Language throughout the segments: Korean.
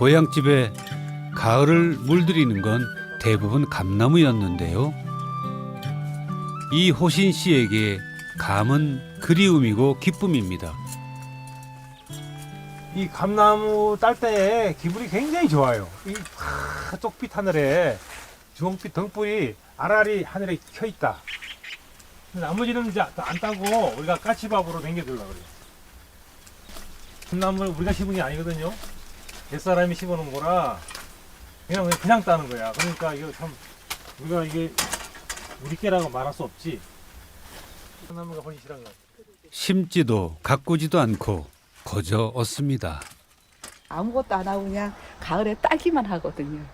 고향집에 가을을 물들이는 건 대부분 감나무였는데요. 이호신 씨에게 감은 그리움이고 기쁨입니다. 이 감나무 딸 때 기분이 굉장히 좋아요. 이 쪽빛 하늘에 주홍빛 등불이 아라리 하늘에 켜 있다. 나머지는 이제 안 따고 우리가 까치밥으로 남겨두려고 그래요. 감나무를 우리가 심은 게 아니거든요. 옛사람이 심어놓은 거라 그냥 따는 거야. 그러니까 이거 참 우리가 이게 우리 깨라고 말할 수 없지. 감나무가 훨씬 싫은 것 같아. 심지도 가꾸지도 않고 거저 얻습니다. 아무것도 안 하고 그냥 가을에 따기만 하거든요.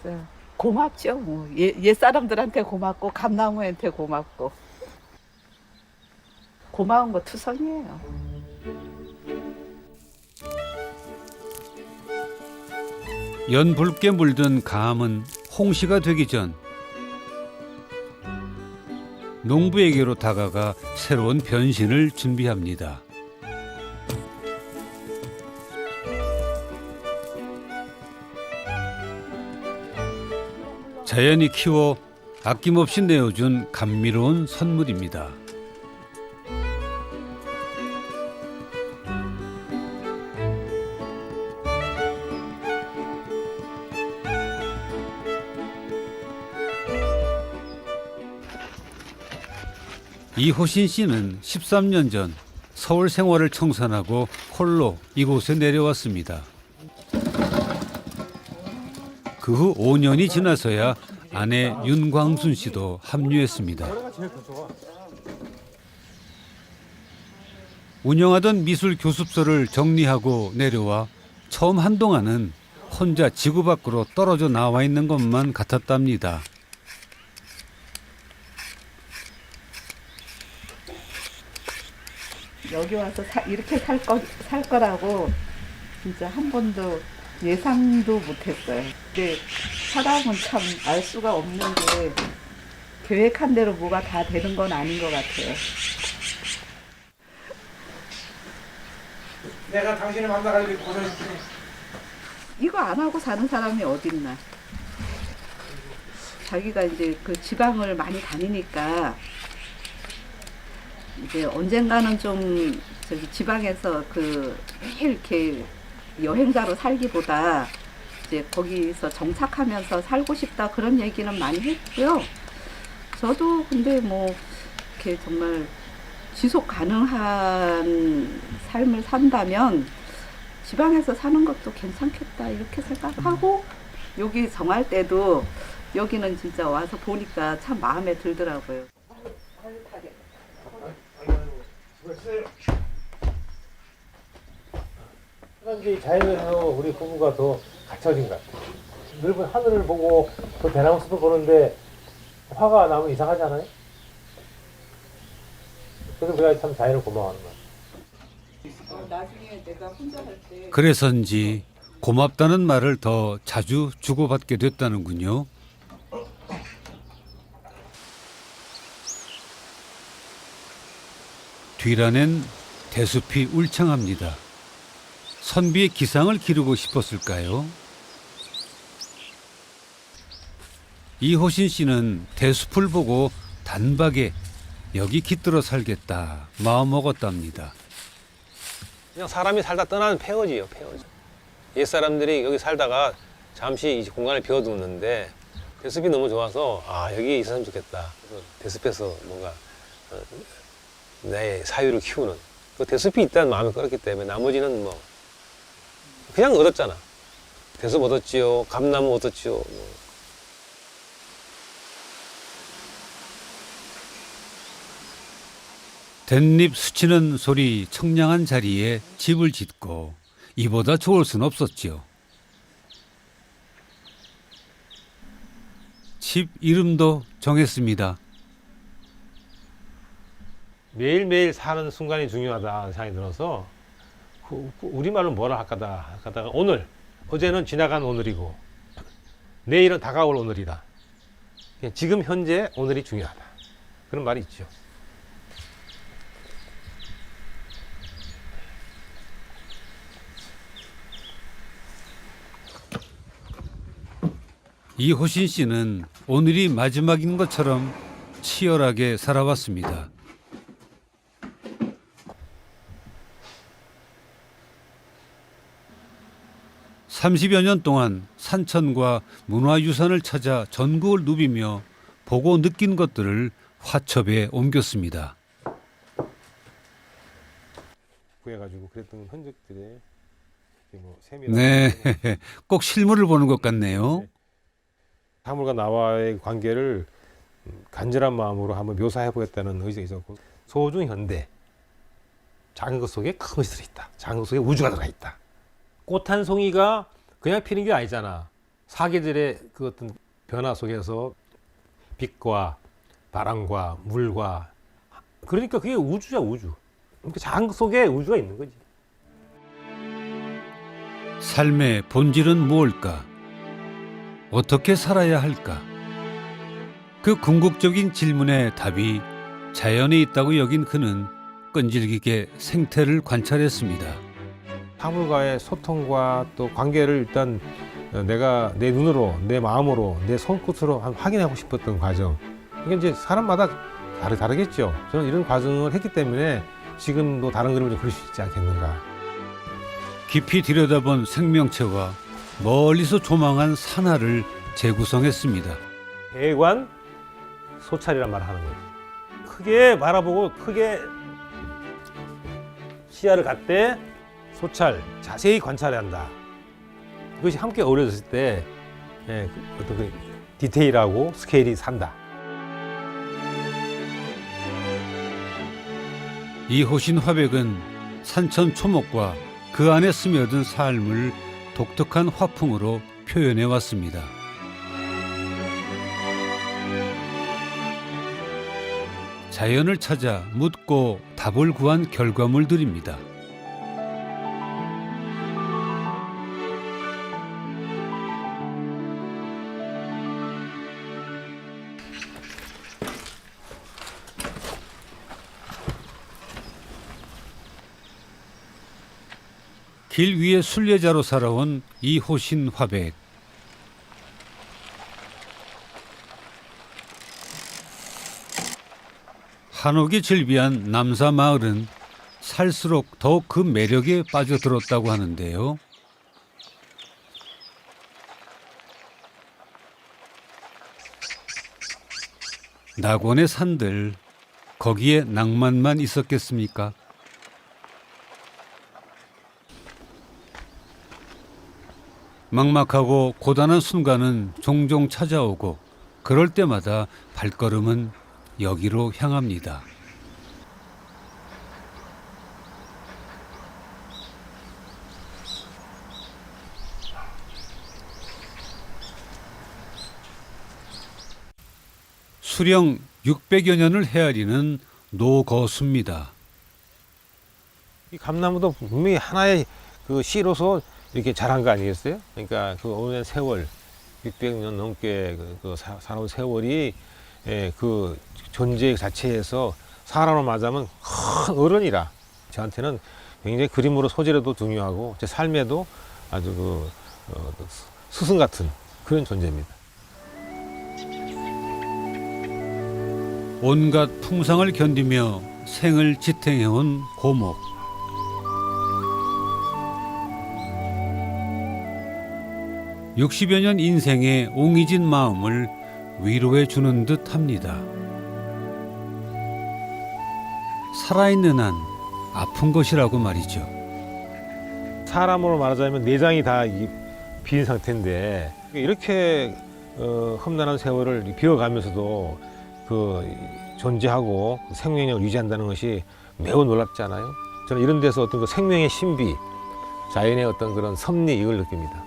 그래서 고맙죠. 뭐. 옛사람들한테 고맙고 감나무한테 고맙고 고마운 거 투성이에요. 연붉게 물든 감은 홍시가 되기 전 농부에게로 다가가 새로운 변신을 준비합니다. 자연이 키워 아낌없이 내어준 감미로운 선물입니다. 이호신 씨는 13년 전 서울 생활을 청산하고 홀로 이곳에 내려왔습니다. 그 후 5년이 지나서야 아내 윤광순 씨도 합류했습니다. 운영하던 미술 교습소를 정리하고 내려와 처음 한동안은 혼자 지구 밖으로 떨어져 나와 있는 것만 같았답니다. 여기 와서 이렇게 살 거라고 진짜 한 번도 예상도 못했어요. 근데 사람은 참 알 수가 없는 게 계획한 대로 뭐가 다 되는 건 아닌 것 같아요. 내가 당신을 만나가지고 고생했지. 이거 안 하고 사는 사람이 어딨나. 자기가 이제 그 지방을 많이 다니니까 이제 언젠가는 좀 저기 지방에서 그 매일 이렇게 여행자로 살기보다 이제 거기서 정착하면서 살고 싶다 그런 얘기는 많이 했고요. 저도 근데 뭐 이렇게 정말 지속 가능한 삶을 산다면 지방에서 사는 것도 괜찮겠다 이렇게 생각하고 여기 정할 때도 여기는 진짜 와서 보니까 참 마음에 들더라고요. 이제 자연에서 우리 부부가 더 갇혀진 것 같아요. 넓은 하늘을 보고 또 대나무 숲을 보는데 화가 나면 이상하지 않아요? 그래서 우리가 참 자연을 고마워하는 거야. 나중에 내가 혼자 살 때 그래서인지 고맙다는 말을 더 자주 주고받게 됐다는군요. 뒤란엔 대숲이 울창합니다. 선비의 기상을 기르고 싶었을까요? 이호신 씨는 대숲을 보고 단박에 여기 깃들어 살겠다 마음먹었답니다. 그냥 사람이 살다 떠나는 폐허지예요, 폐허지. 옛사람들이 여기 살다가 잠시 이 공간을 비워두는데 대숲이 너무 좋아서 아 여기 있었으면 좋겠다. 그래서 대숲에서 뭔가 내 사유를 키우는 그 대숲이 있다는 마음이 끌었기 때문에 나머지는 뭐 그냥 얻었잖아. 대숲 얻었지요, 감나무 얻었지요. 뭐. 댄잎 스치는 소리 청량한 자리에 집을 짓고 이보다 좋을 순 없었지요. 집 이름도 정했습니다. 매일매일 사는 순간이 중요하다 생각이 들어서 우리말로 뭐라 하다가 오늘, 어제는 지나간 오늘이고 내일은 다가올 오늘이다. 지금 현재 오늘이 중요하다. 그런 말이 있죠. 이호신 씨는 오늘이 마지막인 것처럼 치열하게 살아왔습니다. (30여 년) 동안 산천과 문화유산을 찾아 전국을 누비며 보고 느낀 것들을 화첩에 옮겼습니다. 구해가지고 그랬던 흔적들에 뭐 네, 꼭 실물을 보는 것 같네요. 사물과 나와의 관계를 간절한 마음으로 한번 묘사해 보겠다는 의지가 있었고, 소중 현대, 작은 것 속에 큰 것이 들어있다. 작은 것 속에 우주가 들어있다. 꽃 한 송이가 그냥 피는 게 아니잖아. 사계절의 그 어떤 변화 속에서 빛과 바람과 물과, 그러니까 그게 우주야, 우주. 그러니까 작은 것 속에 우주가 있는 거지. 삶의 본질은 무엇일까? 어떻게 살아야 할까? 그 궁극적인 질문의 답이 자연에 있다고 여긴 그는 끈질기게 생태를 관찰했습니다. 사물과의 소통과 또 관계를 일단 내가 내 눈으로, 내 마음으로, 내 손끝으로 확인하고 싶었던 과정. 이게 이제 사람마다 다르겠죠. 저는 이런 과정을 했기 때문에 지금도 다른 그림을 좀 그릴 수 있지 않겠는가. 깊이 들여다본 생명체와 멀리서 조망한 산하를 재구성했습니다. 대관 소찰이란 말을 하는 거예요. 크게 바라보고 크게 시야를 갖되 소찰, 자세히 관찰해야 한다. 그것이 함께 어우러졌을 때 어떤 그 디테일하고 스케일이 산다. 이호신 화백은 산천 초목과 그 안에 스며든 삶을 독특한 화풍으로 표현해 왔습니다. 자연을 찾아 묻고 답을 구한 결과물들입니다. 길 위의 순례자로 살아온 이호신 화백. 한옥이 즐비한 남사 마을은 살수록 더욱 그 매력에 빠져들었다고 하는데요. 낙원의 산들, 거기에 낭만만 있었겠습니까? 막막하고 고단한 순간은 종종 찾아오고 그럴 때마다 발걸음은 여기로 향합니다. 수령 600여 년을 헤아리는 노거수입니다. 이 감나무도 분명히 하나의 그 시로서 이렇게 자란 거 아니겠어요? 그러니까 그 오랜 세월, 600년 넘게 살아온 세월이 그 존재 자체에서 사람으로 맞으면 큰 어른이라 저한테는 굉장히 그림으로 소재로도 중요하고 제 삶에도 아주 스승 같은 그런 존재입니다. 온갖 풍상을 견디며 생을 지탱해온 고목. (60여 년) 인생의 옹이진 마음을 위로해 주는 듯 합니다. 살아있는 한 아픈 것이라고 말이죠. 사람으로 말하자면 내장이 다 빈 상태인데 이렇게 험난한 세월을 비워가면서도 존재하고 생명력을 유지한다는 것이 매우 놀랍지 않아요? 저는 이런 데서 어떤 그 생명의 신비, 자연의 어떤 그런 섭리 이걸 느낍니다.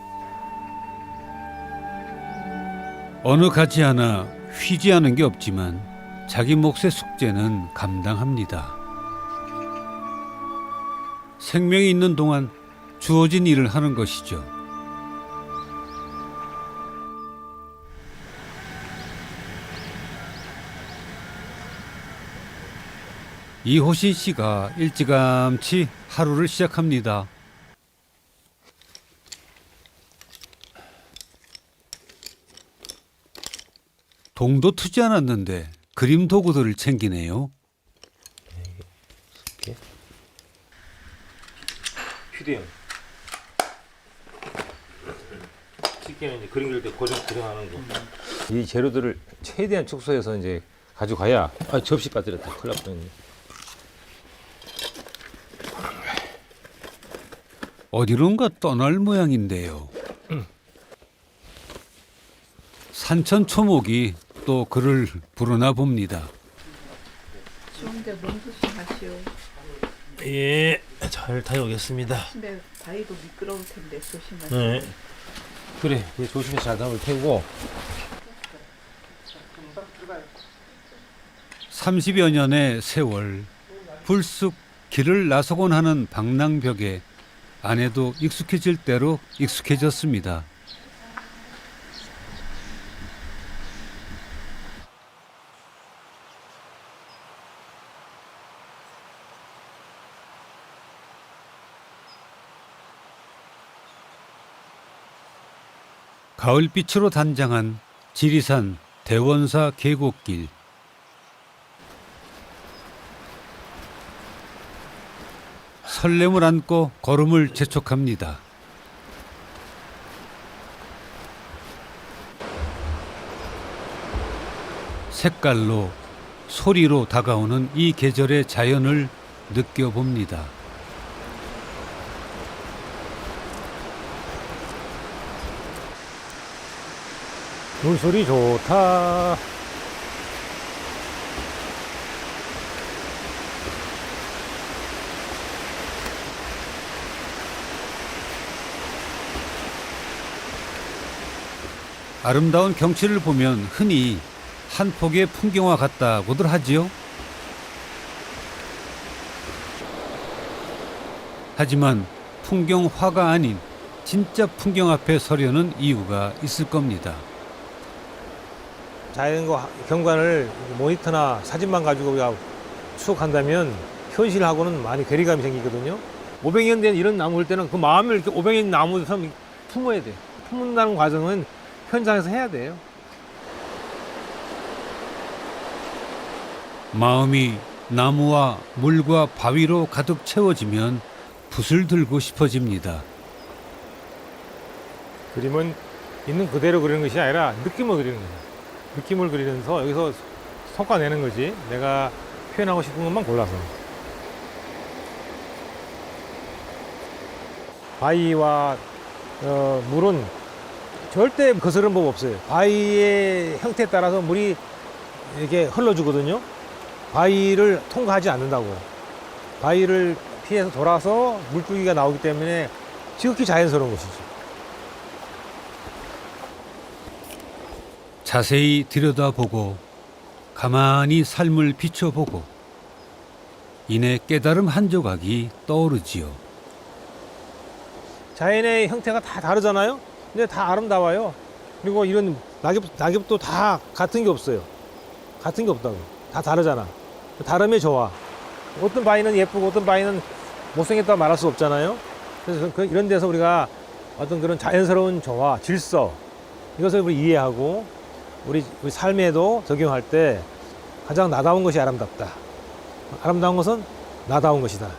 어느 가지 하나 휘지 않은 게 없지만 자기 몫의 숙제는 감당합니다. 생명이 있는 동안 주어진 일을 하는 것이죠. 이호신 씨가 일찌감치 하루를 시작합니다. 봉도 트지 않았는데 그림 도구들을 챙기네요. 휴대용. 쉽게는 이제 그림 그릴 때 고정하는 거. 이 재료들을 최대한 축소해서 이제 가져가야. 아, 접시 빠뜨렸다. 큰일 날 뻔했네. 어디론가 떠날 모양인데요. 산천 초목이 또 그를 부르나 봅니다. 추운데 몸 조심하시오. 예, 잘 다녀오겠습니다. 근데 바위도 미끄러울 텐데 조심하시오. 네. 그래, 조심해서 잘 담을 테고. 30여 년의 세월, 불쑥 길을 나서곤 하는 방랑벽에 아내도 익숙해질 대로 익숙해졌습니다. 가을빛으로 단장한 지리산 대원사 계곡길. 설렘을 안고 걸음을 재촉합니다. 색깔로, 소리로 다가오는 이 계절의 자연을 느껴봅니다. 물소리 좋다. 아름다운 경치를 보면 흔히 한 폭의 풍경화 같다고들 하지요. 하지만 풍경화가 아닌 진짜 풍경 앞에 서려는 이유가 있을 겁니다. 자연과 경관을 모니터나 사진만 가지고 우리가 추억한다면 현실하고는 많이 괴리감이 생기거든요. 500년 된 이런 나무 볼 때는 그 마음을 이렇게 500년 나무처럼 품어야 돼. 품는다는 과정은 현장에서 해야 돼요. 마음이 나무와 물과 바위로 가득 채워지면 붓을 들고 싶어집니다. 그림은 있는 그대로 그리는 것이 아니라 느낌을 그리는 거예요. 느낌을 그리면서 여기서 솎아내는 거지. 내가 표현하고 싶은 것만 골라서. 바위와 물은 절대 거스르는 법 없어요. 바위의 형태에 따라서 물이 이렇게 흘러주거든요. 바위를 통과하지 않는다고. 바위를 피해서 돌아서 물줄기가 나오기 때문에 지극히 자연스러운 것이죠. 자세히 들여다보고 가만히 삶을 비춰보고 이내 깨달음 한 조각이 떠오르지요. 자연의 형태가 다 다르잖아요. 근데 다 아름다워요. 그리고 이런 낙엽도 다 같은 게 없어요. 같은 게 없다고. 다 다르잖아. 다름이 좋아. 어떤 바위는 예쁘고 어떤 바위는 못생겼다고 말할 수 없잖아요. 그래서 이런 데서 우리가 어떤 그런 자연스러운 조화, 질서 이것을 우리 이해하고 우리 삶에도 적용할 때 가장 나다운 것이 아름답다. 아름다운 것은 나다운 것이다.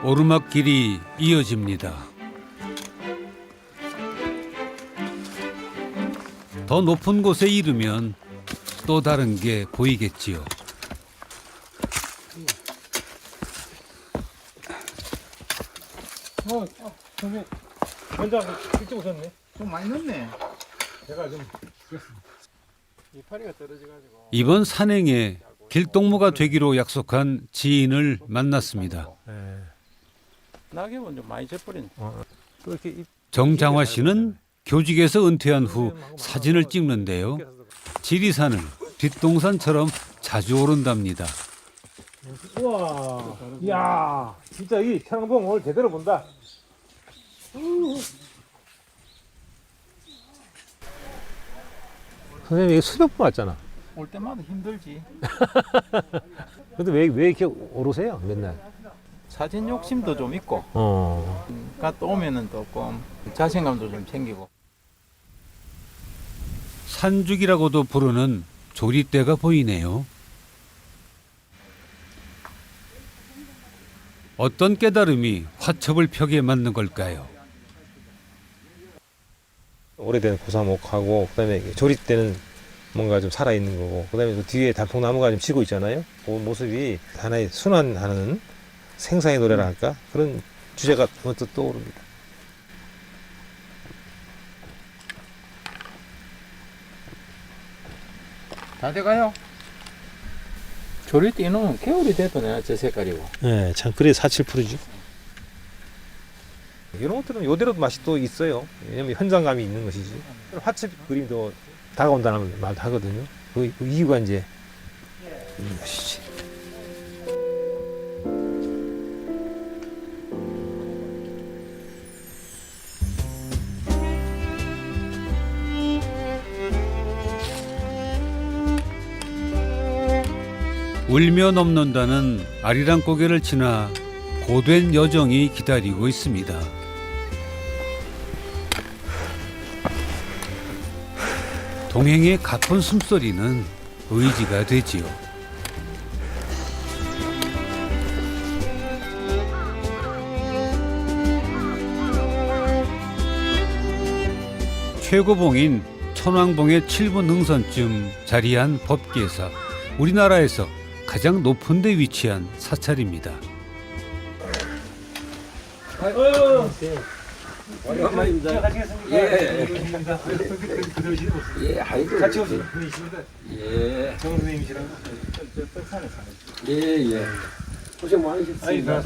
오르막길이 이어집니다. 더 높은 곳에 이르면 또 다른 게 보이겠지요. 선생님, 먼저 일찍 오셨네. 좀 많이 넣네. 제가 좀 이파리가 떨어져가지고. 이번 산행에 길동무가 되기로 약속한 지인을 만났습니다. 네. 낙엽은 좀 많이 져버린. 또 이렇게 정장화 씨는 교직에서 은퇴한 후 사진을 찍는데요. 지리산을 뒷동산처럼 자주 오른답니다. 우와, 이야, 진짜 이 촬영봉 오늘 제대로 본다. 선생님 이게 수백 번 왔잖아. 올 때마다 힘들지. 근데 왜 이렇게 오르세요 맨날? 사진 욕심도 좀 있고, 어. 갔다 오면은 조금 자신감도 좀 생기고. 산죽이라고도 부르는 조리대가 보이네요. 어떤 깨달음이 화첩을 펴게 만든 걸까요? 오래된 고사목하고 그다음에 조립대는 뭔가 좀 살아있는 거고 그다음에 그 뒤에 단풍나무가 좀 지고 있잖아요. 그 모습이 하나의 순환하는 생사의 노래라 할까? 그런 주제가 언뜻 떠오릅니다. 다 돼가요. 조릴 때 이놈은 개울이 돼도 내가 저 색깔이고. 네, 참 그래 4-7%지. 이런 것들은 요대로도 맛이 또 있어요. 왜냐면 현장감이 있는 것이지. 화첩 그림도 다가온다는 말도 하거든요. 그 이유가 이제 있는 것이지. 울며 넘는다는 아리랑 고개를 지나 고된 여정이 기다리고 있습니다. 동행의 가쁜 숨소리는 의지가 되지요. 최고봉인 천왕봉의 7분 능선쯤 자리한 법계사. 우리나라에서 가장 높은 데 위치한 사찰입니다. 예, 아이고. 같이 오신 분이십니다. 예. 정 선생님이시랑 예, 예. 고생 많으셨습니다.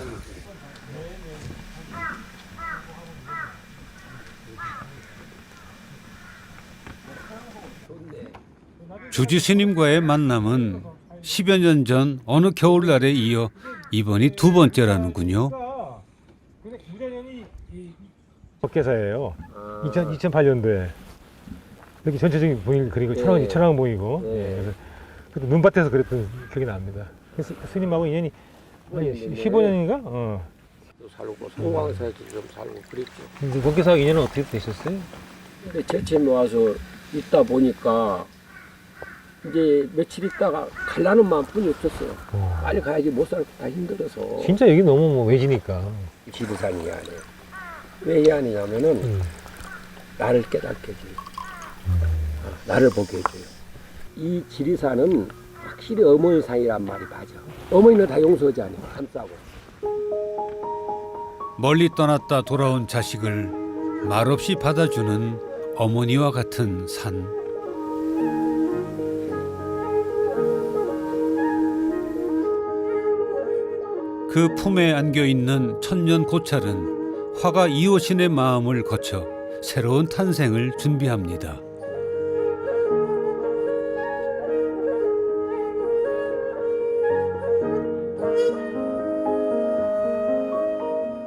주지 스님과의 만남은 10여 년 전 어느 겨울날에 이어 이번이 두 번째라는군요. 법계사예요. 2008년도에 이렇게 전체적인 분위기 그리고 예. 천왕봉이고 예. 그래서 그때 눈밭에서 그랬던 기억이 납니다. 그래서 스님하고 인연이 네. 15년인가? 어. 또 살고 송광사에도 좀 살고 그랬죠. 근데 법계사 인연은 어떻게 되셨어요? 근데 제천에 와서 있다 보니까 이제 며칠 있다가 갈라는 마음뿐이 없었어요. 빨리 가야지 못 살고 다 힘들어서. 진짜 여기 너무 뭐 외지니까. 지리산이 이 안에. 왜 이 안이냐면은 나를 깨닫게 해줘요. 나를 보게 해줘요. 이 지리산은 확실히 어머니 산이란 말이 맞아. 어머니는 다 용서하지 않아요. 감싸고. 멀리 떠났다 돌아온 자식을 말없이 받아주는 어머니와 같은 산. 그 품에 안겨 있는 천년 고찰은 화가 이호신의 마음을 거쳐 새로운 탄생을 준비합니다.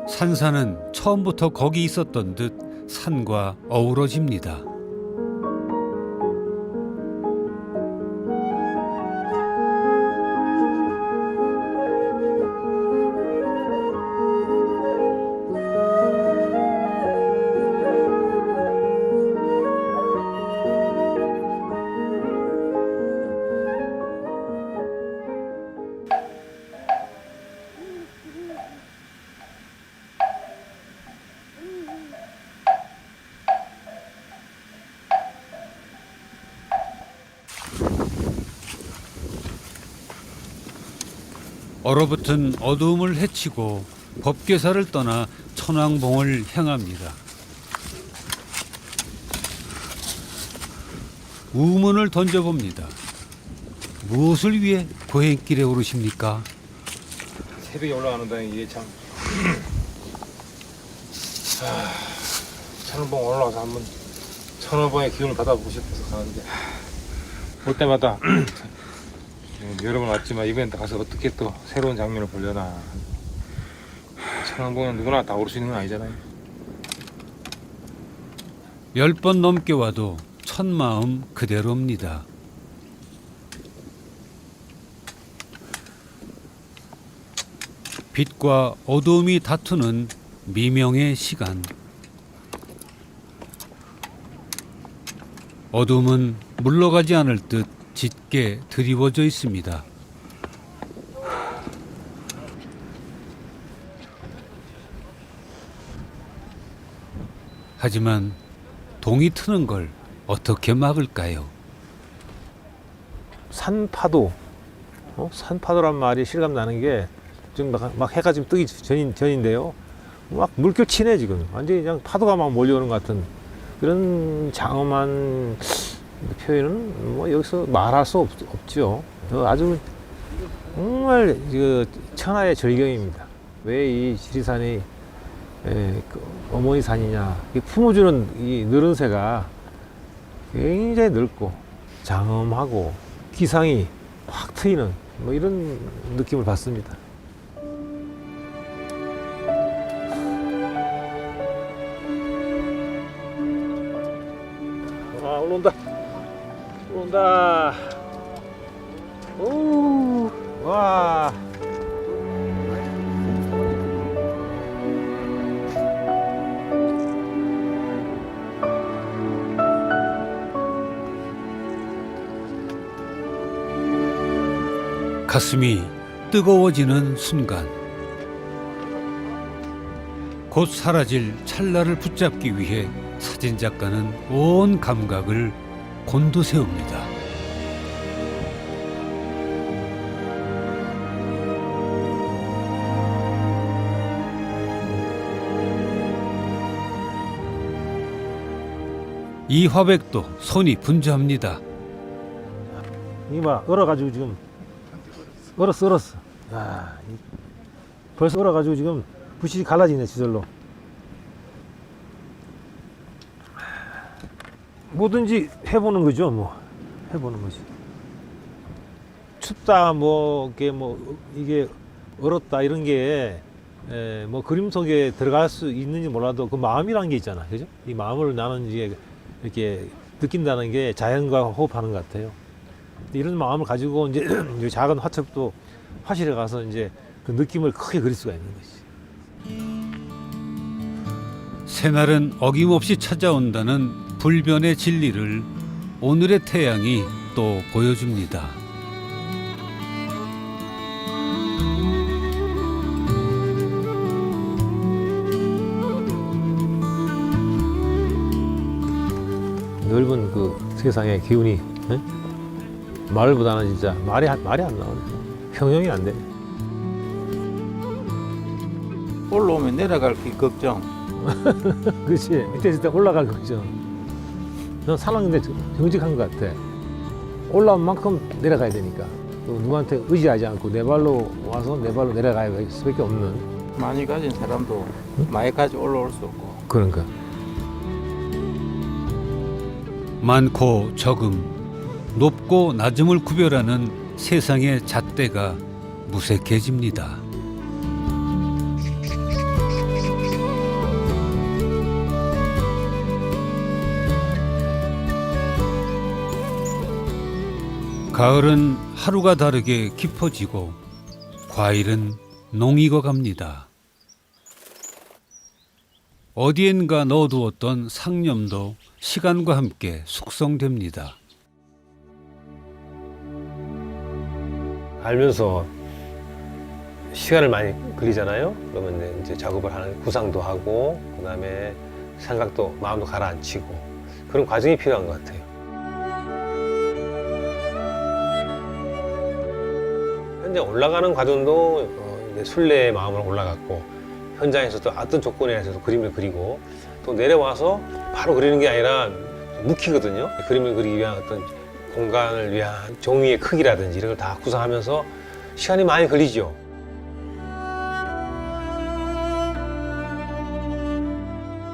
산사는 처음부터 거기 있었던 듯 산과 어우러집니다. 얼어붙은 어두움을 헤치고 법계사를 떠나 천왕봉을 향합니다. 우문을 던져봅니다. 무엇을 위해 고행길에 오르십니까? 새벽에 올라가는다는 게 참. 천원봉 올라가서 한번 천원봉의 기운을 받아보고 싶어서 가는데 볼 때마다 여러 번 왔지만 이번에 가서 어떻게 또 새로운 장면을 보려나. 천원봉은 누구나 다 오를 수 있는 건 아니잖아요. 10번 넘게 와도 선 마음 그대로입니다. 빛과 어두움이 다투는 미명의 시간. 어둠은 물러가지 않을 듯 짙게 드리워져 있습니다. 하지만 동이 트는 걸 어떻게 막을까요? 산파도, 산파도란 말이 실감 나는 게 지금 막 해가 지금 뜨기 전인데요. 막 물결 치네 지금. 완전히 그냥 파도가 막 몰려오는 것 같은 그런 장엄한 표현은 뭐 여기서 말할 수 없죠. 아주 정말 그 천하의 절경입니다. 왜 이 지리산이 그 어머니 산이냐? 이 품어주는 이 느른 새가 굉장히 넓고 장엄하고 기상이 확 트이는 뭐 이런 느낌을 받습니다. 아, 올라온다. 올라온다. 오, 와. 가슴이 뜨거워지는 순간. 곧 사라질 찰나를 붙잡기 위해 사진작가는 온 감각을 곤두세웁니다. 이 화백도 손이 분주합니다. 이봐, 얼어가지고 지금 얼었어. 야, 벌써 얼어가지고 지금 부실이 갈라지네 지절로. 뭐든지 해보는 거죠, 뭐 해보는 거지. 춥다, 이게 얼었다 이런 게 뭐 그림 속에 들어갈 수 있는지 몰라도 그 마음이라는 게 있잖아, 그죠? 이 마음을 나는 이제 이렇게 느낀다는 게 자연과 호흡하는 것 같아요. 이런 마음을 가지고 이제 이 작은 화첩도 화실에 가서 이제 그 느낌을 크게 그릴 수가 있는 거지. 새날은 어김없이 찾아온다는 불변의 진리를 오늘의 태양이 또 보여줍니다. 넓은 그 세상의 기운이, 에? 말보다는 진짜 말이 안 나오네. 형용이 안 돼. 올라오면 내려갈 게 걱정. 그렇지. 밑에 있을 때 올라갈 거죠. 난 사는 데 정직한 것 같아. 올라온 만큼 내려가야 되니까. 또 누구한테 의지하지 않고 내 발로 와서 내 발로 내려가야 할 수밖에 없는. 많이 가진 사람도 많이까지 올라올 수 없고. 그러니까. 많고 적음, 높고 낮음을 구별하는 세상의 잣대가 무색해집니다. 가을은 하루가 다르게 깊어지고 과일은 농익어 갑니다. 어디엔가 넣어두었던 상념도 시간과 함께 숙성됩니다. 알면서 시간을 많이 걸리잖아요. 그러면 이제 작업을 하는 구상도 하고 그다음에 생각도 마음도 가라앉히고 그런 과정이 필요한 것 같아요. 현재 올라가는 과정도 이제 순례의 마음으로 올라갔고 현장에서도 어떤 조건에서도 그림을 그리고 또 내려와서 바로 그리는 게 아니라 묵히거든요. 그림을 그리기 위한 어떤 공간을 위한 종이의 크기라든지 이런 걸 다 구상하면서 시간이 많이 걸리죠.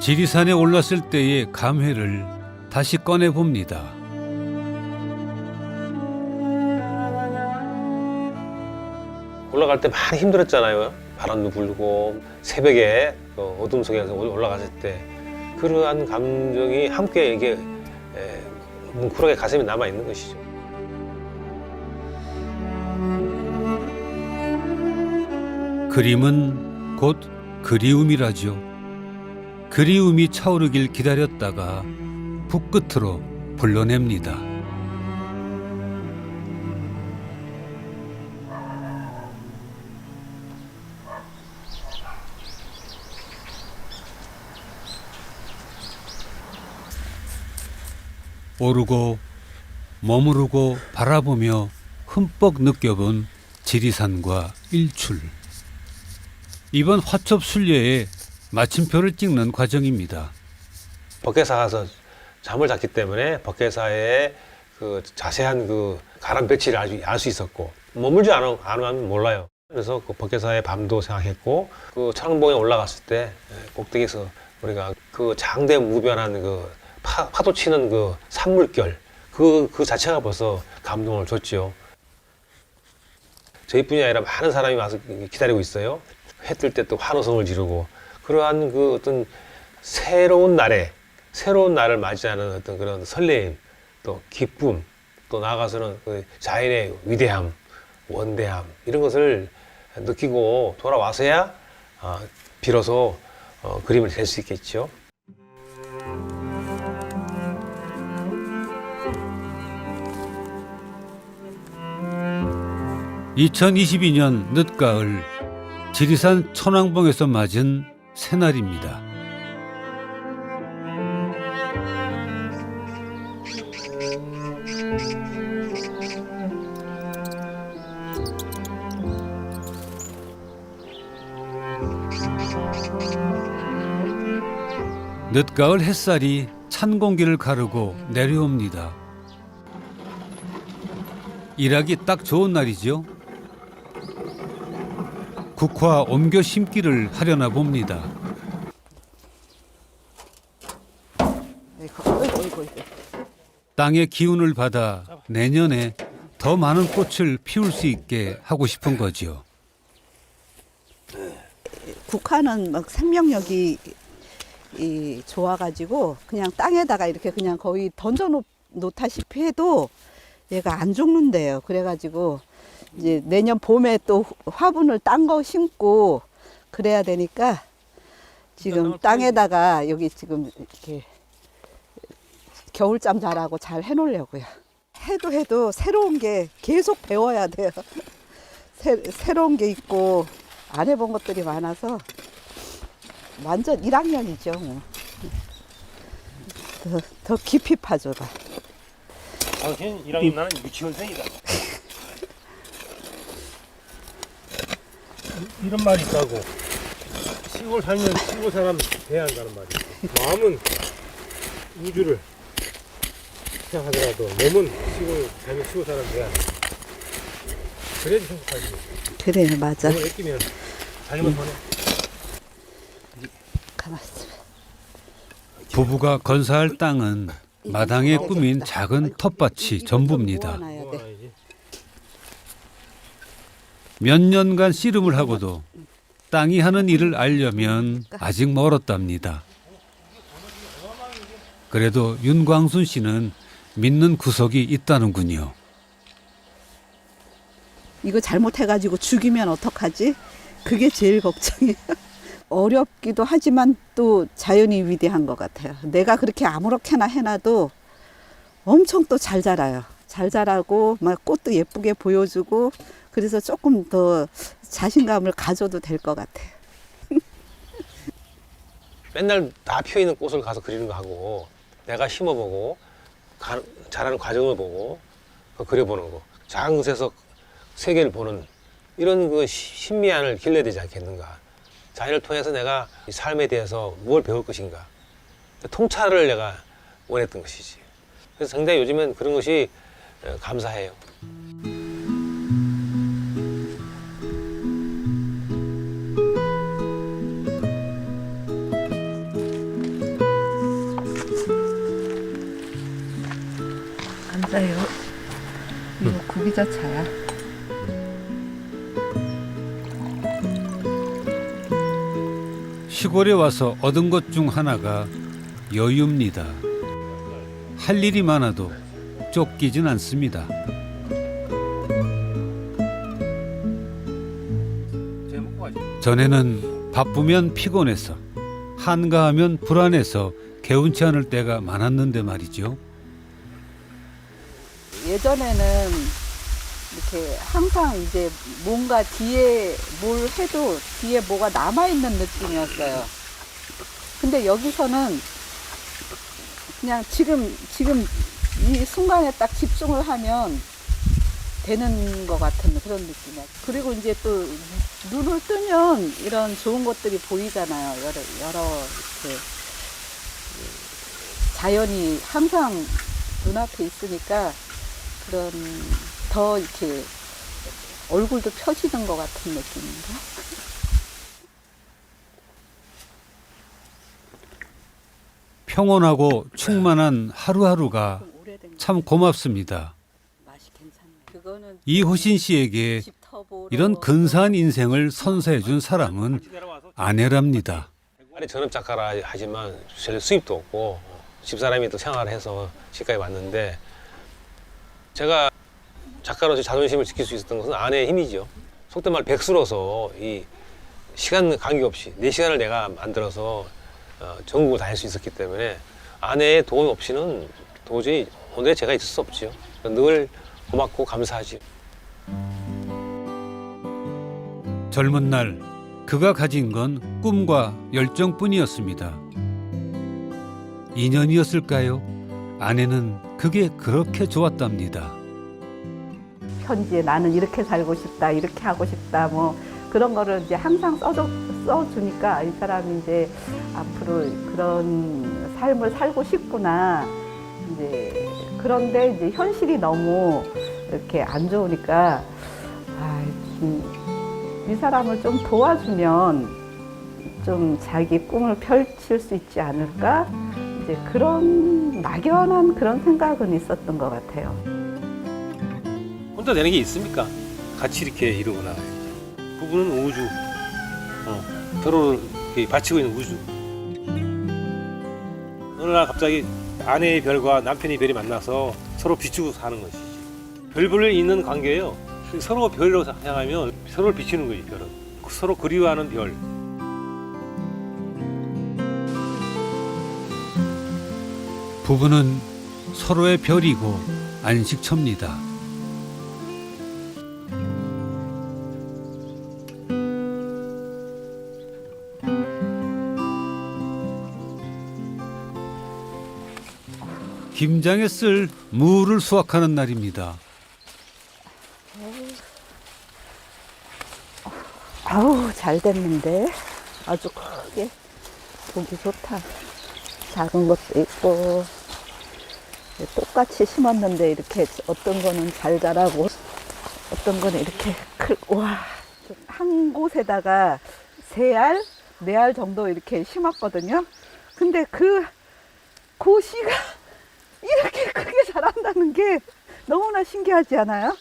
지리산에 올랐을 때의 감회를 다시 꺼내 봅니다. 올라갈 때 많이 힘들었잖아요. 바람도 불고 새벽에 어둠 속에서 올라갔을 때 그러한 감정이 함께 이게 뭉클하게 가슴에 남아 있는 것이죠. 그림은 곧 그리움이라죠. 그리움이 차오르길 기다렸다가 붓끝으로 불러냅니다. 오르고 머무르고 바라보며 흠뻑 느껴본 지리산과 일출. 이번 화첩 순례에 마침표를 찍는 과정입니다. 법계사 가서 잠을 잤기 때문에 법계사의 그 자세한 그 가람 배치를 알 수 있었고 머물지 않으면 몰라요. 그래서 그 법계사의 밤도 생각했고 그 천왕봉에 올라갔을 때 꼭대기에서 우리가 그 장대무변한 그 파도 치는 그 산물결 그 자체가 벌써 감동을 줬죠. 저희뿐이 아니라 많은 사람이 와서 기다리고 있어요. 해 뜰 때 또 환호성을 지르고 그러한 그 어떤 새로운 날을 맞이하는 어떤 그런 설레임 또 기쁨 또 나아가서는 그 자연의 위대함 원대함 이런 것을 느끼고 돌아와서야 비로소 그림을 댈 수 있겠죠. (2022년) 늦가을 지리산 천왕봉에서 맞은 새날입니다. 늦가을 햇살이 찬 공기를 가르고 내려옵니다. 일하기 딱 좋은 날이죠. 국화 옮겨 심기를 하려나 봅니다. 땅의 기운을 받아 내년에 더 많은 꽃을 피울 수 있게 하고 싶은 거지요. 국화는 막 생명력이 좋아가지고 그냥 땅에다가 이렇게 그냥 거의 던져 놓다시피 해도 얘가 안 죽는데요. 그래가지고 이제 내년 봄에 또 화분을 딴 거 심고 그래야 되니까 지금 땅에다가 여기 지금 이렇게 겨울잠 자라고 잘 해놓으려고요. 해도 새로운 게 계속 배워야 돼요. 새로운 게 있고 안 해본 것들이 많아서 완전 1학년이죠. 뭐. 더 깊이 파줘봐. 당신 1학년 나는 유치원생이다. 이런 말이 있다고. 시골 살면 시골 사람 돼야 한다는 말이 있어. 마음은 우주를 생각하더라도 몸은 시골 살면 시골 사람 돼야 한다. 그래야지 행복하지. 그래, 맞아. 몸을 아끼면 잘못 보내. 가만있어. 부부가 건사할 땅은 마당에 꾸민 작은 텃밭이 전부입니다. 모아놔야 돼. 몇 년간 씨름을 하고도 땅이 하는 일을 알려면 아직 멀었답니다. 그래도 윤광순 씨는 믿는 구석이 있다는군요. 이거 잘못해가지고 죽이면 어떡하지? 그게 제일 걱정이에요. 어렵기도 하지만 또 자연이 위대한 것 같아요. 내가 그렇게 아무렇게나 해놔도 엄청 또 잘 자라요. 잘 자라고 막 꽃도 예쁘게 보여주고 그래서 조금 더 자신감을 가져도 될 것 같아요. 맨날 다 피어있는 꽃을 가서 그리는 거 하고 내가 심어보고 자라는 과정을 보고 그려보는 거 작은 것에서 세계를 보는 이런 그 신미안을 길러야 되지 않겠는가. 자연을 통해서 내가 이 삶에 대해서 무엇을 배울 것인가. 통찰을 내가 원했던 것이지. 그래서 상당히 요즘엔 그런 것이 감사해요. 앉아요. 이거 구기자차야. 시골에 와서 얻은 것 중 하나가 여유입니다. 할 일이 많아도 쫓기진 않습니다. 전에는 바쁘면 피곤해서 한가하면 불안해서 개운치 않을 때가 많았는데 말이죠. 예전에는 이렇게 항상 이제 뭔가 뒤에 뭘 해도 뒤에 뭐가 남아있는 느낌이었어요. 근데 여기서는 그냥 지금 이 순간에 딱 집중을 하면 되는 것 같은 그런 느낌이야. 그리고 이제 또 눈을 뜨면 이런 좋은 것들이 보이잖아요. 여러 이렇게 자연이 항상 눈앞에 있으니까 그런 더 이렇게 얼굴도 펴지는 것 같은 느낌인가? 평온하고 충만한 하루하루가 좀 오래된 참 고맙습니다. 맛이 괜찮네. 그거는 이호신 씨에게 집 터보로 이런 근사한 인생을 선사해 준 사람은 아내랍니다. 아니 전업 작가라 하지만 전혀 수입도 없고 집사람이 또 생활을 해서 시까지 왔는데 제가 작가로서 자존심을 지킬 수 있었던 것은 아내의 힘이죠. 속된 말 백수로서 이 시간 관계없이 4시간을 내가 만들어서 전국을 다닐 수 있었기 때문에 아내의 도움 없이는 도저히 오늘의 제가 있을 수 없지요. 늘 고맙고 감사하지. 젊은 날 그가 가진 건 꿈과 열정뿐이었습니다. 인연이었을까요? 아내는 그게 그렇게 좋았답니다. 편지에 나는 이렇게 살고 싶다, 이렇게 하고 싶다, 뭐 그런 거를 이제 항상 써주니까 이 사람이 이제 앞으로 그런 삶을 살고 싶구나. 이제 그런데 이제 현실이 너무 이렇게 안 좋으니까 이 사람을 좀 도와주면 좀 자기 꿈을 펼칠 수 있지 않을까? 이제 그런 막연한 그런 생각은 있었던 것 같아요. 혼자 되는 게 있습니까? 같이 이렇게 이루고 나가요. 부부는 우주, 서로를 이렇게 바치고 있는 우주. 어느 날 갑자기 아내의 별과 남편의 별이 만나서 서로 비추고 사는 것이지. 별을 잇는 관계예요. 서로 별로 향하면 서로를 비추는 거지, 별은. 서로 그리워하는 별. 부부는 서로의 별이고 안식처입니다. 김장에 쓸 무를 수확하는 날입니다. 아우 잘 됐는데 아주 크게 보기 좋다. 작은 것도 있고 똑같이 심었는데 이렇게 어떤 거는 잘 자라고 어떤 거는 이렇게 와. 한 곳에다가 3알, 4알 정도 이렇게 심었거든요. 근데 그 고시가 이렇게 크게 자란다는 게 너무나 신기하지 않아요?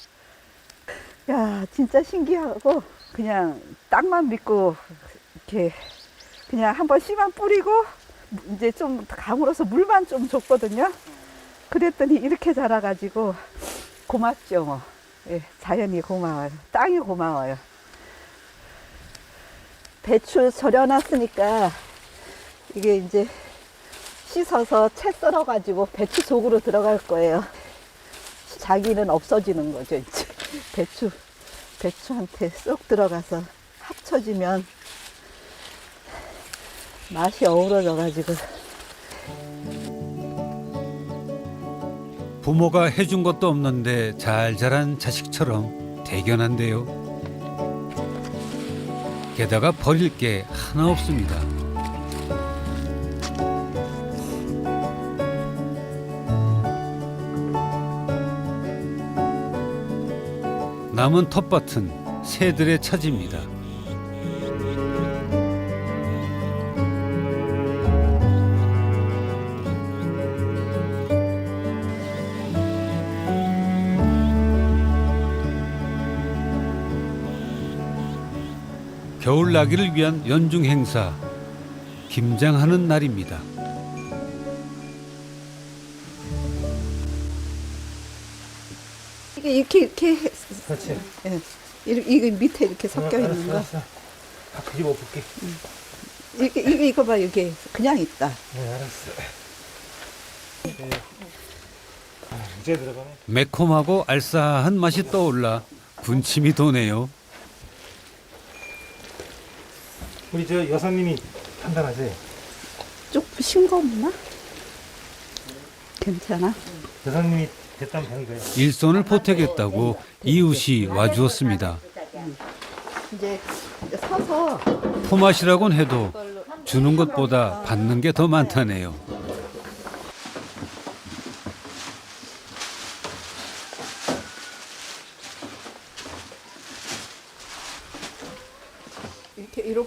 야, 진짜 신기하고 그냥 땅만 믿고 이렇게 그냥 한번 씨만 뿌리고 이제 좀 감으로써 물만 좀 줬거든요. 그랬더니 이렇게 자라가지고 고맙죠. 뭐. 예, 자연이 고마워요. 땅이 고마워요. 배추 절여놨으니까 이게 이제 씻어서 채 썰어가지고 배추 속으로 들어갈 거예요. 자기는 없어지는 거죠. 이제 배추한테 쏙 들어가서 합쳐지면 맛이 어우러져가지고. 부모가 해준 것도 없는데 잘 자란 자식처럼 대견한데요. 게다가 버릴 게 하나 없습니다. 남은 텃밭은 새들의 차지입니다. 겨울 나기를 위한 연중 행사, 김장하는 날입니다. 이렇게 그렇지. 예. 이거 밑에 이렇게 섞여 있는 거. 다 뒤집어 볼게. 이거 봐, 이게 그냥 있다. 네, 알았어. 이제 들어가네. 매콤하고 알싸한 맛이 떠올라 군침이 도네요. 우리 저 여사님이 판단하세요. 좀 싱겁나? 괜찮아? 여사님이 됐다면 되는 거예요. 일손을 보태겠다고 이웃이 와주었습니다. 이제 서서 포맛이라곤 해도 주는 것보다 받는 게 더 많다네요.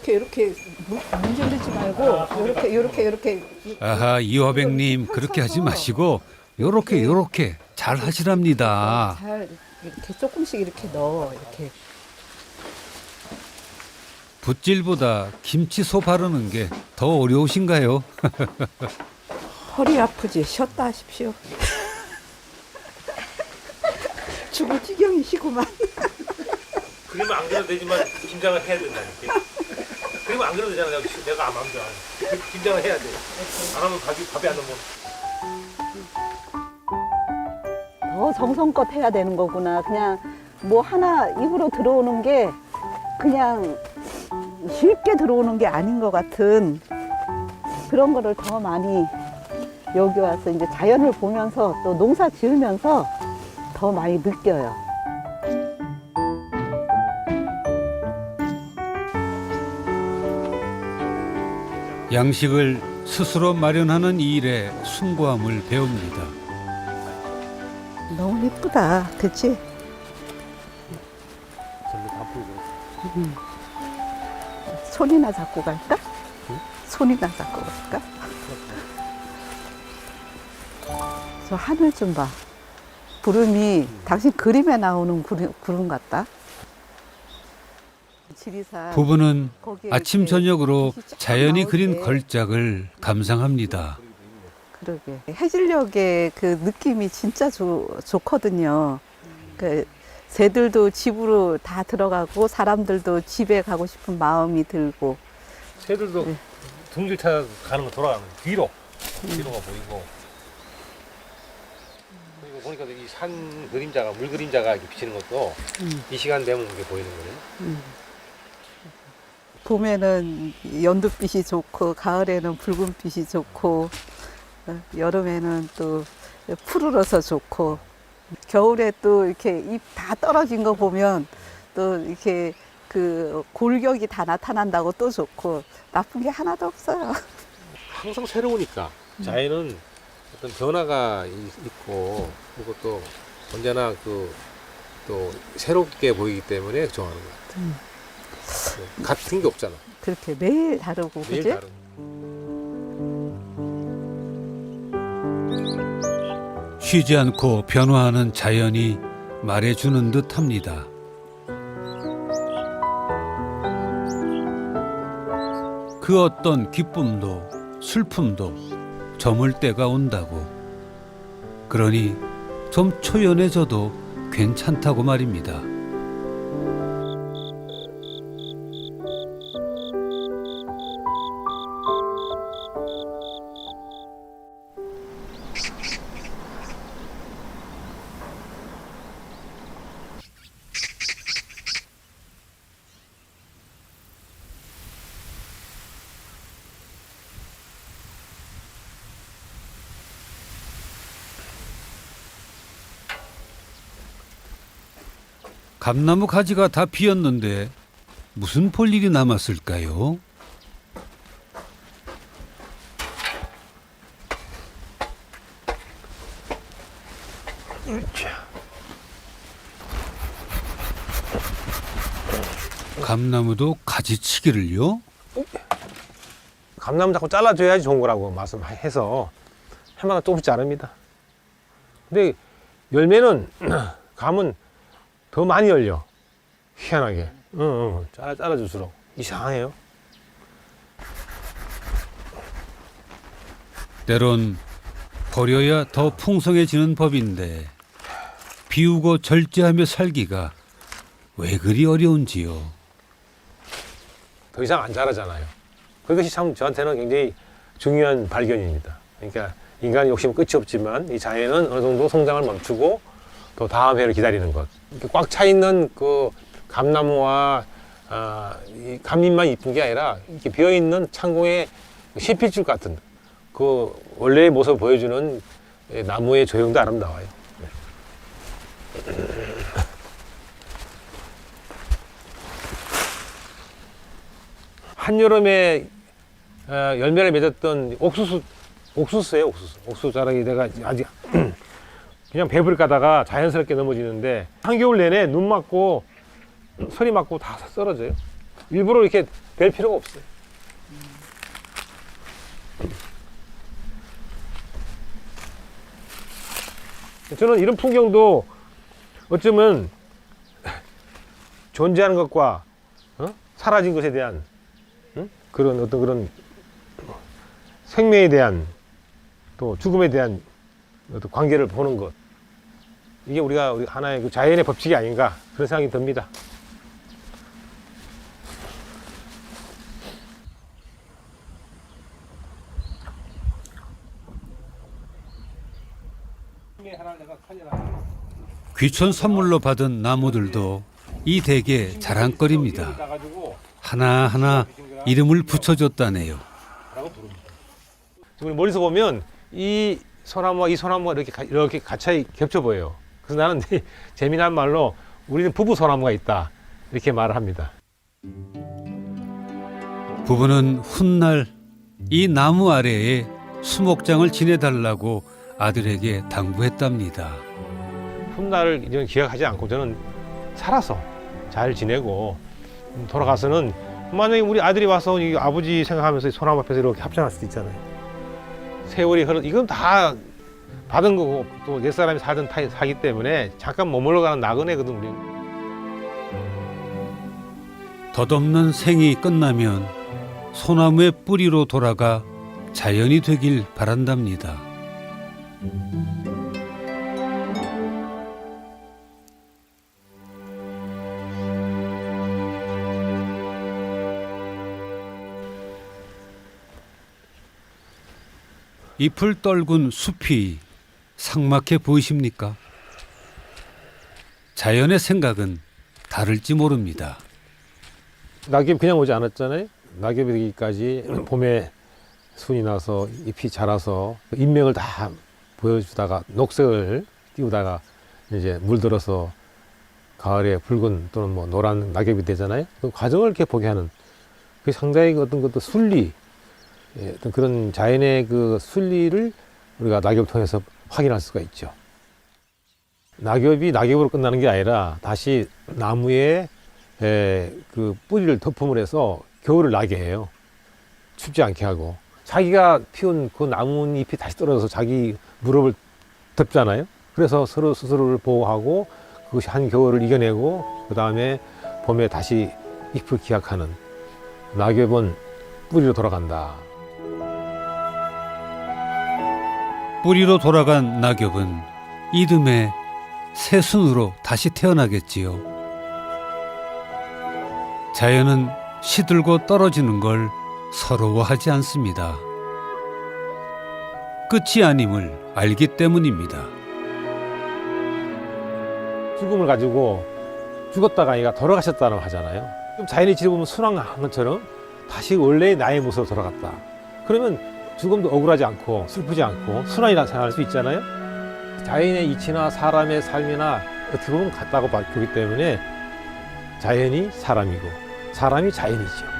이렇게 문질르지 말고 이렇게 아하, 이화백님 그렇게 하지 마시고 요렇게 잘 하시랍니다. 잘 이렇게 조금씩 이렇게 넣어 이렇게. 붓질보다 김치소 바르는 게 더 어려우신가요? 허리 아프지? 쉬었다 하십시오. 죽을 지경이시구만. 그러면 안 그래도 되지만 김장을 해야 된다니까. 그러면 안 그래도 되잖아. 내가 안 하면 김장을 해야 돼. 안 하면 밥이 안 넘어. 더 정성껏 해야 되는 거구나. 그냥 뭐 하나 입으로 들어오는 게 그냥 쉽게 들어오는 게 아닌 것 같은 그런 거를 더 많이 여기 와서 이제 자연을 보면서 또 농사 지으면서 더 많이 느껴요. 양식을 스스로 마련하는 이 일에 숭고함을 배웁니다. 너무 예쁘다. 그치? 전부 다 풀고. 손이나 잡고 갈까? 손이나 잡고 갈까? 저 하늘 좀 봐. 구름이 당신 그림에 나오는 구름 같다. 지리산 부부는 거기에 아침 이렇게 저녁으로 빛이 쫙 자연이 나올 그린 때 걸작을 감상합니다. 그러게 해질녘의 그 느낌이 진짜 좋거든요. 그 새들도 집으로 다 들어가고 사람들도 집에 가고 싶은 마음이 들고. 새들도 네. 둥길차 가는 거 돌아가는 거. 뒤로가 보이고. 그리고 보니까 이 산 그림자가 물 그림자가 이렇게 비치는 것도 이 시간 되면 이게 보이는 거예요. 봄에는 연두빛이 좋고 가을에는 붉은빛이 좋고 여름에는 또 푸르러서 좋고 겨울에 또 이렇게 잎 다 떨어진 거 보면 또 이렇게 그 골격이 다 나타난다고 또 좋고 나쁜 게 하나도 없어요. 항상 새로우니까 자연은 어떤 변화가 있고 그리고 또 언제나 또 새롭게 보이기 때문에 좋아하는 것 같아요. 같은 게 없잖아. 그렇게 매일 다르고 매일 그지? 다른. 쉬지 않고 변화하는 자연이 말해주는 듯합니다. 그 어떤 기쁨도 슬픔도 저물 때가 온다고. 그러니 좀 초연해져도 괜찮다고 말입니다. 감나무 가지가 다 피었는데 무슨 볼 일이 남았을까요? 감나무도 가지치기를요? 감나무 자꾸 잘라줘야지 좋은 거라고 말씀해서 해마다 조금씩 자릅니다. 근데 열매는 감은 더 많이 열려. 희한하게. 잘라줄수록 이상해요. 때론 버려야 더 풍성해지는 법인데 비우고 절제하며 살기가 왜 그리 어려운지요. 더 이상 안 자라잖아요. 그것이 참 저한테는 굉장히 중요한 발견입니다. 그러니까 인간의 욕심은 끝이 없지만 이 자연은 어느 정도 성장을 멈추고 또 다음 해를 기다리는 것. 이렇게 꽉 차 있는 그 감나무와 이 감잎만 이쁜 게 아니라 이렇게 비어 있는 창공의 신필줄 같은 그 원래의 모습을 보여주는 나무의 조형도 아름다워요. 한여름에 열매를 맺었던 옥수수예요, 옥수수. 옥수수 자락이 내가 아직 그냥 배불리 가다가 자연스럽게 넘어지는데 한겨울 내내 눈 맞고 소리 맞고 다 썰어져요. 일부러 이렇게 될 필요가 없어요. 저는 이런 풍경도 어쩌면 존재하는 것과 사라진 것에 대한 그런 어떤 그런 생명에 대한 또 죽음에 대한 어떤 관계를 보는 것, 이게 우리가 하나의 그 자연의 법칙이 아닌가 그런 생각이 듭니다. 귀촌 선물로 받은 나무들도 이 댁의 자랑거리입니다. 하나하나 이름을 붙여줬다네요. 지금 멀리서 보면 이 소나무와 이 소나무가 이렇게 가차이 겹쳐 보여요. 그래서 나는 재미난 말로 우리는 부부 소나무가 있다 이렇게 말을 합니다. 부부는 훗날 이 나무 아래에 수목장을 지내달라고 아들에게 당부했답니다. 훗날을 이런 기억하지 않고 저는 살아서 잘 지내고 돌아가서는 만약에 우리 아들이 와서 이 아버지 생각하면서 소나무 앞에서 이렇게 합장할 수도 있잖아요. 세월이 이건 다 받은 거고 또 옛사람이 살던 사기 때문에 잠깐 머물러 가는 나그네거든 우리. 덧없는 생이 끝나면 소나무의 뿌리로 돌아가 자연이 되길 바란답니다. 잎을 떨군 숲이 삭막해 보이십니까? 자연의 생각은 다를지 모릅니다. 낙엽이 그냥 오지 않았잖아요. 낙엽이 되기까지 봄에 순이 나서 잎이 자라서 인명을 다 보여주다가 녹색을 띄우다가 이제 물들어서 가을에 붉은 또는 뭐 노란 낙엽이 되잖아요. 그 과정을 이렇게 보게 하는 그 상당히 어떤 것도 순리, 어떤 그런 자연의 그 순리를 우리가 낙엽을 통해서 확인할 수가 있죠. 낙엽이 낙엽으로 끝나는 게 아니라 다시 나무에 그 뿌리를 덮음을 해서 겨울을 나게 해요. 춥지 않게 하고. 자기가 피운 그 나뭇잎이 다시 떨어져서 자기 무릎을 덮잖아요. 그래서 서로 스스로를 보호하고 그것이 한겨울을 이겨내고 그 다음에 봄에 다시 잎을 기약하는 낙엽은 뿌리로 돌아간다. 뿌리로 돌아간 낙엽은 이듬해 새순으로 다시 태어나겠지요. 자연은 시들고 떨어지는 걸 서러워하지 않습니다. 끝이 아님을 알기 때문입니다. 죽음을 가지고 죽었다가 아이가 돌아가셨다고 하잖아요. 그럼 자연의 질을 보면 순환한 것처럼 다시 원래의 나의 모습으로 돌아갔다. 그러면 죽음도 억울하지 않고 슬프지 않고 순환이라 생각할 수 있잖아요. 자연의 이치나 사람의 삶이나 어떻게 보면 같다고 보기 때문에 자연이 사람이고 사람이 자연이죠.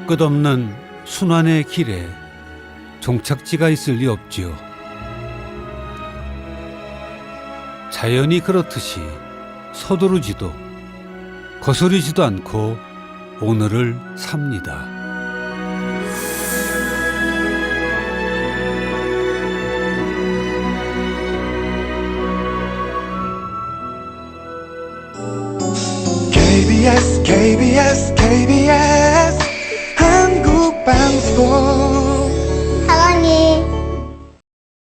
끝없는 순환의 길에 종착지가 있을 리 없지요. 자연이 그렇듯이 서두르지도 거스르지도 않고 오늘을 삽니다. KBS KBS KBS 한국방송